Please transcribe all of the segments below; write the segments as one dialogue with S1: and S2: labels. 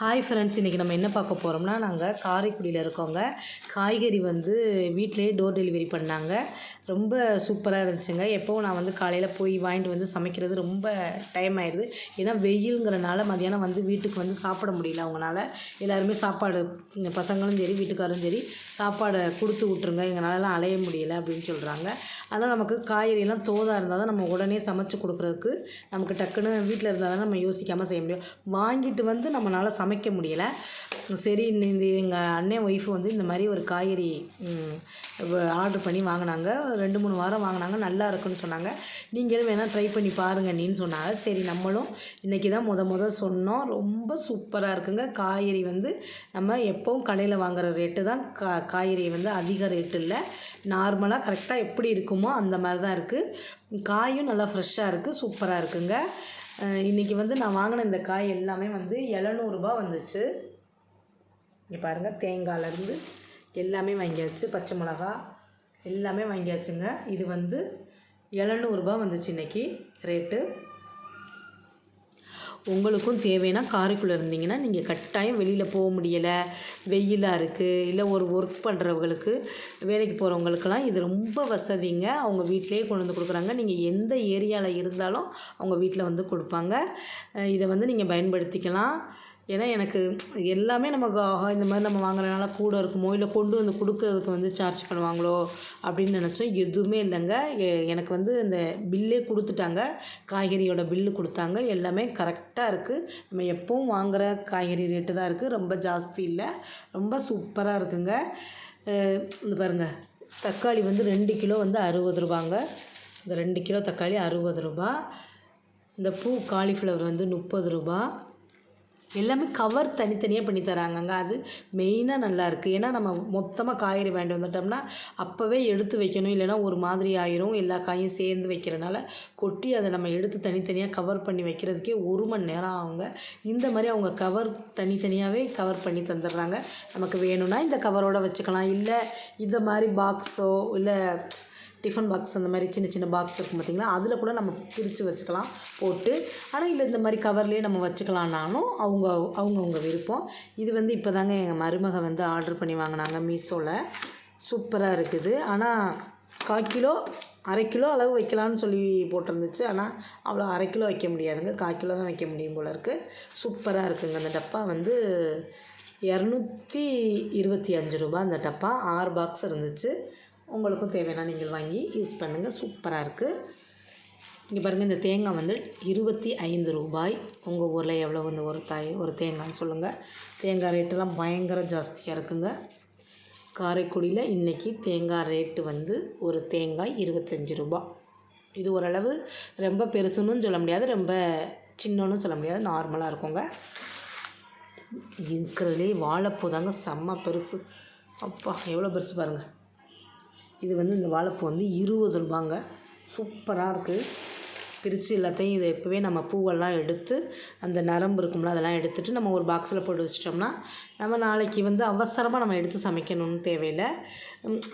S1: Hi friends, இன்றைக்கி நம்ம என்ன பார்க்க போகிறோம்னா, நாங்கள் காரைக்குடியில் இருக்கோங்க. காய்கறி வந்து வீட்டிலேயே டோர் டெலிவரி பண்ணாங்க. ரொம்ப சூப்பராக இருந்துச்சுங்க. எப்போவும் நான் வந்து காலையில் போய் வாங்கிட்டு வந்து சமைக்கிறது ரொம்ப டைம் ஆயிடுது. ஏன்னா வெயிலுங்கிறனால மதியானம் வந்து வீட்டுக்கு வந்து சாப்பிட முடியல அவங்களால. எல்லாருமே சாப்பாடு பசங்களும் சரி வீட்டுக்காரும் சரி சாப்பாடை கொடுத்து விட்ருங்க, எங்களாலலாம் அலைய முடியலை அப்படின்னு சொல்கிறாங்க. அதனால் நமக்கு காய்கறியெல்லாம் தோதாக இருந்தால் தான் நம்ம உடனே சமைச்சு கொடுக்குறதுக்கு நமக்கு டக்குன்னு வீட்டில் இருந்தால் தான் நம்ம யோசிக்காமல் செய்ய முடியும். வாங்கிட்டு வந்து நம்மளால் சமைக்க முடியலை. சரி, இந்த எங்கள் அண்ணன் ஒய்ஃபு வந்து இந்த மாதிரி ஒரு காய்கறி ஆர்டர் பண்ணி வாங்கினாங்க. 2-3 வாரம் வாங்கினாங்க. நல்லா இருக்குன்னு சொன்னாங்க. நீங்களும் வேணால் ட்ரை பண்ணி பாருங்கள் நீன்னு சொன்னாங்க. சரி, நம்மளும் இன்றைக்கி தான் முதல் சொன்னோம். ரொம்ப சூப்பராக இருக்குங்க. காய்கறி வந்து நம்ம எப்போவும் கடையில் வாங்குகிற ரேட்டு தான். காய்கறி வந்து அதிக ரேட்டு இல்லை, நார்மலாக கரெக்டாக எப்படி இருக்குமோ அந்த மாதிரி தான் இருக்குது. காயும் நல்லா ஃப்ரெஷ்ஷாக இருக்குது, சூப்பராக இருக்குங்க. இன்றைக்கி வந்து நான் வாங்கின இந்த காய் எல்லாமே வந்து 700 ரூபா வந்துச்சு. இங்கே பாருங்கள், தேங்காயிலேருந்து எல்லாமே வாங்கியாச்சு, பச்சை மிளகா எல்லாமே வாங்கியாச்சுங்க. இது வந்து 700 ரூபா வந்துச்சு இன்றைக்கி ரேட்டு. உங்களுக்கும் தேவைன்னா காரைக்குள்ளே இருந்தீங்கன்னா நீங்கள் கட்டாயம் வெளியில் போக முடியலை, வெயிலாக இருக்குது, இல்லை ஒரு ஒர்க் பண்ணுறவங்களுக்கு, வேலைக்கு போகிறவங்களுக்கெல்லாம் இது ரொம்ப வசதிங்க. அவங்க வீட்டிலேயே கொண்டு வந்து கொடுக்குறாங்க. நீங்கள் எந்த ஏரியாவில் இருந்தாலும் அவங்க வீட்டில் வந்து கொடுப்பாங்க. இதை வந்து நீங்கள் பயன்படுத்திக்கலாம். ஏன்னா எனக்கு எல்லாமே நமக்கு இந்த மாதிரி நம்ம வாங்குறதுனால கூட இருக்குமோ, இல்லை கொண்டு வந்து கொடுக்கறதுக்கு வந்து சார்ஜ் பண்ணுவாங்களோ அப்படின்னு நினச்சோம். எதுவுமே இல்லைங்க. எனக்கு வந்து இந்த பில்லே கொடுத்துட்டாங்க, காய்கறியோட பில்லு கொடுத்தாங்க. எல்லாமே கரெக்டாக இருக்குது. நம்ம எப்பவும் வாங்குகிற காய்கறி ரேட்டு தான் இருக்குது, ரொம்ப ஜாஸ்தி இல்லை. ரொம்ப சூப்பராக இருக்குங்க. இந்த பாருங்கள், தக்காளி வந்து 2 கிலோ வந்து 60 ரூபாங்க. இந்த 2 கிலோ தக்காளி 60 ரூபா. இந்த பூ காலிஃப்ளவர் வந்து 30 ரூபா. எல்லாமே கவர் தனித்தனியாக பண்ணி தராங்கங்க. அது மெயினாக நல்லாயிருக்கு. ஏன்னா நம்ம மொத்தமாக காய்கறி வாங்கிட்டு வந்துட்டோம்னா அப்போவே எடுத்து வைக்கணும், இல்லைனா ஒரு மாதிரி ஆயிரும். எல்லா காயும் சேர்ந்து வைக்கிறனால கொட்டி அதை நம்ம எடுத்து தனித்தனியாக கவர் பண்ணி வைக்கிறதுக்கே 1 மணி நேரம் ஆகுங்க. இந்த மாதிரி அவங்க கவர் தனித்தனியாகவே கவர் பண்ணி தந்துடுறாங்க. நமக்கு வேணும்னா இந்த கவரோடு வச்சுக்கலாம், இல்லை இந்த மாதிரி பாக்ஸோ இல்லை டிஃபன் பாக்ஸ் அந்த மாதிரி சின்ன சின்ன பாக்ஸ் இருக்கும் பார்த்திங்களா, அதில் கூட நம்ம பிரித்து வச்சுக்கலாம் போட்டு. ஆனால் இல்லை இந்த மாதிரி கவர்லேயே நம்ம வச்சுக்கலான்னாலும் அவங்கவுங்க விருப்பம். இது வந்து இப்போ தாங்க எங்கள் மருமக வந்து ஆர்டர் பண்ணி வாங்கினாங்க மீஷோவில். சூப்பராக இருக்குது. ஆனால் 1/4 கிலோ 1/2 கிலோ அளவு வைக்கலான்னு சொல்லி போட்டிருந்துச்சு. ஆனால் அவ்வளோ 1/2 கிலோ வைக்க முடியாதுங்க, 1/4 கிலோ தான் வைக்க முடியும் போல் இருக்குது. சூப்பராக இருக்குங்க. அந்த டப்பா வந்து 225 ரூபா அந்த டப்பா. 6 பாக்ஸ் இருந்துச்சு. உங்களுக்கும் தேவைன்னா நீங்கள் வாங்கி யூஸ் பண்ணுங்கள், சூப்பராக இருக்குது. இங்கே பாருங்கள், இந்த தேங்காய் வந்து 25 ரூபாய். உங்கள் ஊரில் எவ்வளோ வந்து ஒரு தேங்காய்னு சொல்லுங்கள். தேங்காய் ரேட்டெல்லாம் பயங்கர ஜாஸ்தியாக இருக்குங்க. காரைக்குடியில் இன்றைக்கி தேங்காய் ரேட்டு வந்து ஒரு தேங்காய் 25 ரூபா. இது ஓரளவு ரொம்ப பெருசுன்னு சொல்ல முடியாது, ரொம்ப சின்னன்னு சொல்ல முடியாது, நார்மலாக இருக்குங்க. இருக்கிறதுலே வாழைப்பூ தாங்க செம்ம பெருசு. அப்பா எவ்வளோ பெருசு பாருங்கள். இது வந்து இந்த வாழைப்பூ வந்து 20 ரூபாங்க. சூப்பராக இருக்குது. பிரித்து எல்லாத்தையும் இதை எப்போவே நம்ம பூவெல்லாம் எடுத்து அந்த நரம்பு இருக்கும்ல அதெல்லாம் எடுத்துகிட்டு நம்ம ஒரு பாக்ஸில் போட்டு வச்சிட்டோம்னா நம்ம நாளைக்கு வந்து அவசரமாக நம்ம எடுத்து சமைக்கணும்னு தேவையில்லை.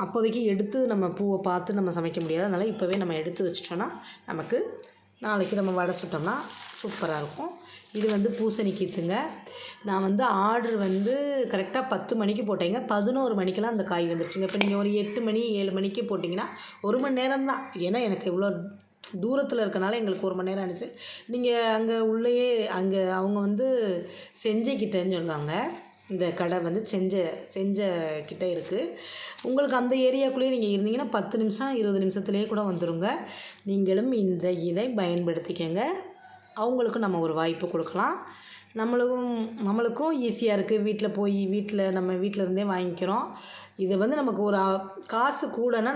S1: அப்போதைக்கு எடுத்து நம்ம பூவை பார்த்து நம்ம சமைக்க முடியாது. அதனால் இப்போவே நம்ம எடுத்து வச்சிட்டோன்னா நமக்கு நாளைக்கு நம்ம வடை சுட்டோம்னா சூப்பராக இருக்கும். இது வந்து பூசணி கீத்துங்க. நான் வந்து ஆர்டர் வந்து கரெக்டாக 10 மணிக்கு போட்டேங்க. 11 மணிக்கெல்லாம் அந்த காய் வந்துருச்சுங்க. இப்போ நீங்கள் ஒரு 8 மணி 7 மணிக்கு போட்டிங்கன்னா 1 மணி நேரம் தான். ஏன்னா எனக்கு இவ்வளோ தூரத்தில் இருக்கனால எங்களுக்கு 1 மணி நேரம் ஆனிச்சு. நீங்கள் அங்கே உள்ளேயே அவங்க வந்து செஞ்சக்கிட்டேன்னு சொல்லுவாங்க. இந்த கடை வந்து செஞ்ச கிட்டே இருக்குது. உங்களுக்கு அந்த ஏரியாக்குள்ளேயே நீங்கள் இருந்தீங்கன்னா 10 நிமிஷம் 20 நிமிஷத்துலேயே கூட வந்துடுங்க. நீங்களும் இதை பயன்படுத்திக்கங்க. அவங்களுக்கும் நம்ம ஒரு வாய்ப்பு கொடுக்கலாம். நம்மளுக்கும் ஈஸியாக இருக்குது. வீட்டில் நம்ம வீட்டில் இருந்தே வாங்கிக்கிறோம். இது வந்து நமக்கு ஒரு காசு கூடனா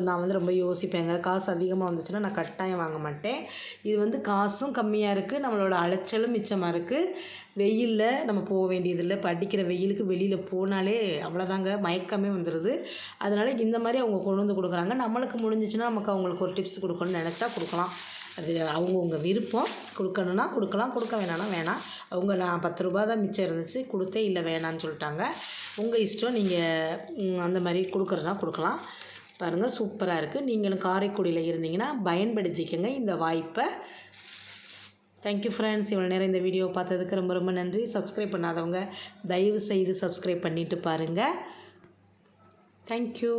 S1: நான் வந்து ரொம்ப யோசிப்பேங்க. காசு அதிகமாக வந்துச்சுன்னா நான் கட்டாயம் வாங்க மாட்டேன். இது வந்து காசும் கம்மியாக இருக்குது, நம்மளோட அலைச்சலும் மிச்சமாக இருக்குது. வெயிலில் நம்ம போக வேண்டியதில்லை. இப்போ அடிக்கிற வெயிலுக்கு வெளியில் போனாலே அவ்வளோதாங்க, மயக்கமே வந்துடுது. அதனால் இந்த மாதிரி அவங்க கொண்டு வந்து கொடுக்குறாங்க. நம்மளுக்கு முடிஞ்சிச்சுன்னா நமக்கு அவங்களுக்கு ஒரு டிப்ஸ் கொடுக்கணும்னு நினச்சா கொடுக்கலாம். அது அவங்கவுங்க விருப்பம். கொடுக்கணுன்னா கொடுக்கலாம், கொடுக்க வேணான்னா வேணாம். நான் 10 ரூபா தான் மிச்சம் இருந்துச்சு கொடுத்தேன், இல்லை வேணான்னு சொல்லிட்டாங்க. உங்கள் இஷ்டம். நீங்கள் அந்த மாதிரி கொடுக்குறதுனா கொடுக்கலாம். பாருங்கள், சூப்பராக இருக்குது. நீங்களும் காரைக்குடியில் இருந்தீங்கன்னா பயன்படுத்திக்கங்க இந்த வாய்ப்பை. Thank you friends. இவ்வளோ நேரம் இந்த வீடியோ பார்த்ததுக்கு ரொம்ப ரொம்ப நன்றி. சப்ஸ்கிரைப் பண்ணாதவங்க தயவு செய்து சப்ஸ்கிரைப் பண்ணிவிட்டு பாருங்கள். தேங்க்யூ.